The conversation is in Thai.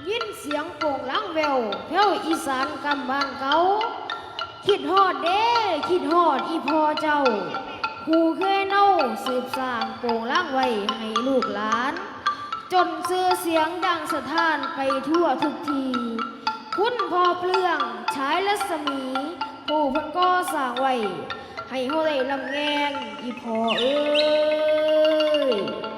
ยินเสียงโป่งล้างแววแผ่วอีสานกำบานเก่าคิดฮอดเด้คิดฮอดอีพ่อเจ้าผู้เคยเน่าสืบสร้างโป่งล้างไว้ให้ลูกหลานจนชื่อเสียงดังสะท้านไปทั่วทุกทีคุณพ่อเปลืองชายรัศมีผู้เพิ่นก็สร้างไว้ให้เฮาได้ลำแงงอีพ่อเอ้ย